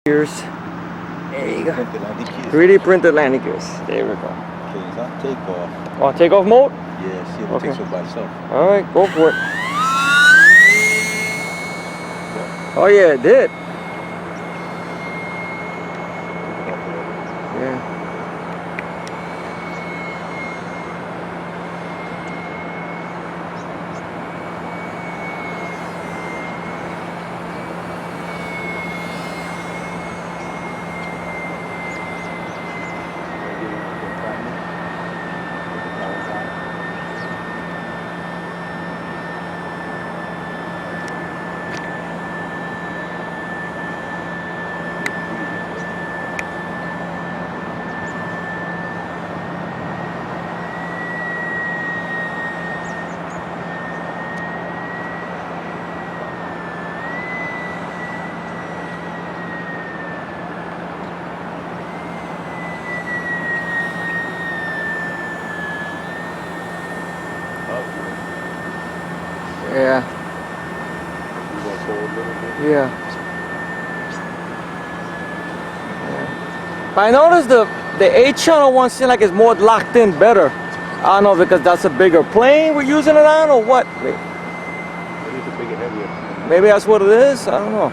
gears. There you go. 3D printed landing gears. There we go. Okay, is that takeoff? Oh, takeoff mode? Yeah, see if it takes off by itself. Alright, go for it. Oh yeah, it did. Yeah. Yeah. Yeah. But I noticed the 8-channel one seems like it's more locked in better. I don't know because that's a bigger plane we're using it on or what. Maybe that's what it is. I don't know.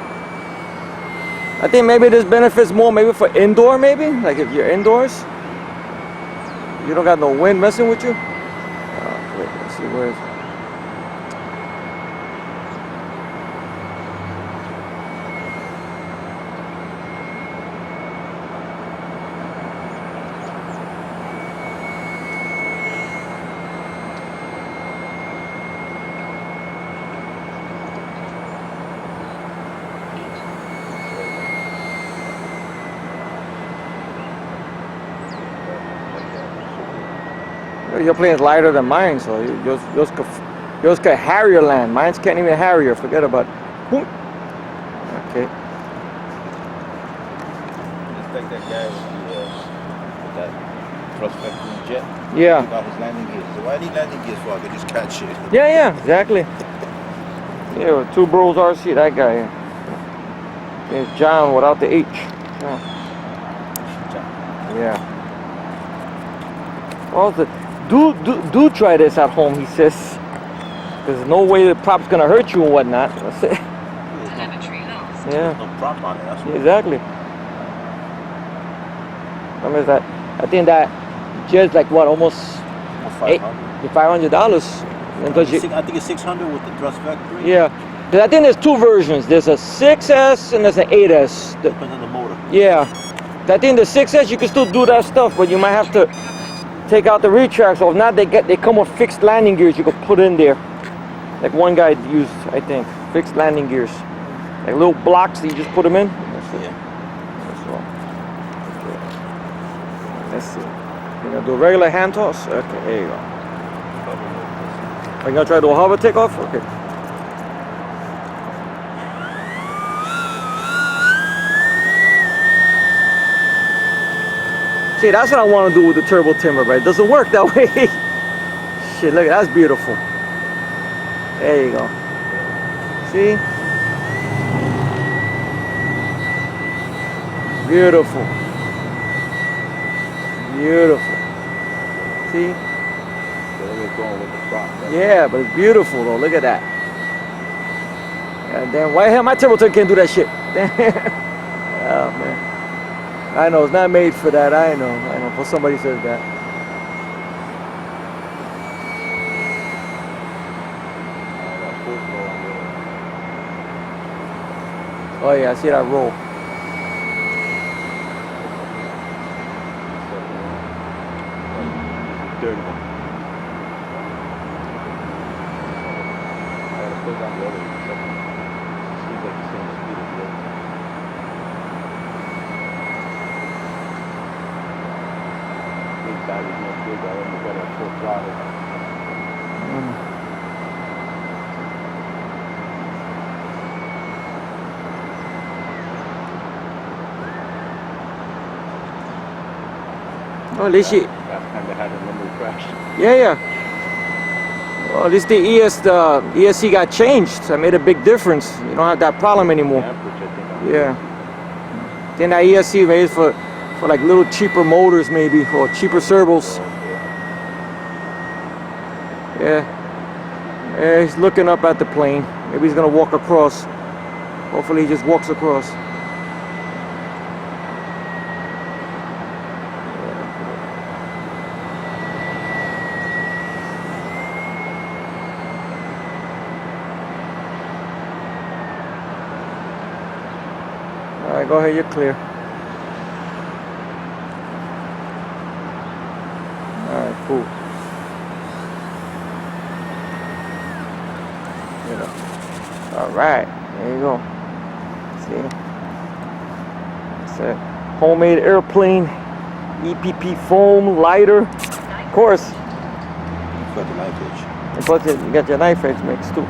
I think maybe this benefits more maybe for indoor maybe. Like if you're indoors. You don't got no wind messing with you. Wait, let's see where it's. Your plane's lighter than mine, so yours could Harrier land. Mine can't even Harrier. Forget about it. Okay. It's like that guy with that prospecting jet. Yeah. He got his landing gears. So why do you need landing gears for? I could just catch it. Yeah, exactly. Yeah, with Two Bros RC, that guy. It's John without the H. Yeah. Also, do try this at home, he says. There's no way the prop's gonna hurt you and whatnot. That's it. Yeah. There's no prop on it. That's what Exactly. I mean, I think that just like what, almost $500. I think it's 600 with the thrust vector. Yeah. I think there's two versions. There's a 6S and there's an 8S. Depends on the motor. Yeah. I think the 6S you can still do that stuff, but you might have to take out the retract. So if not, they come with fixed landing gears you could put in there. Like one guy used, I think, fixed landing gears, like little blocks that you just put them in. That's it. Yeah. That's all. Okay. Let's see. You're gonna do a regular hand toss. Okay, there you go. Are you gonna try to do a hover takeoff? Okay. See, that's what I want to do with the turbo timber, but it doesn't work that way. Shit, look, that's beautiful. There you go. See? Beautiful. Beautiful. See? Yeah, but it's beautiful though. Look at that. God damn, why the hell my turbo timber can't do that shit? Oh man. I know, it's not made for that, I know, before somebody says that. Oh yeah, I see that roll. Dirty one. I gotta put down the other one. Seems like the same speed as the other. Battery's no good, I only got a full throttle. Oh, at least you. Last time they had a memory crash. Yeah. Well, at least the ESC got changed. So it made a big difference. You don't have that problem anymore. Yeah, which I think Yeah. Then that ESC maybe is for like little cheaper motors maybe, or cheaper servos. Yeah. Yeah, he's looking up at the plane. Maybe he's gonna walk across. Hopefully he just walks across. Alright, go ahead, you're clear. Alright, cool. Alright, there you go. See? It's a homemade airplane, EPP foam, lighter. Of course. You've got the knife edge. And plus you got your knife edge mix too.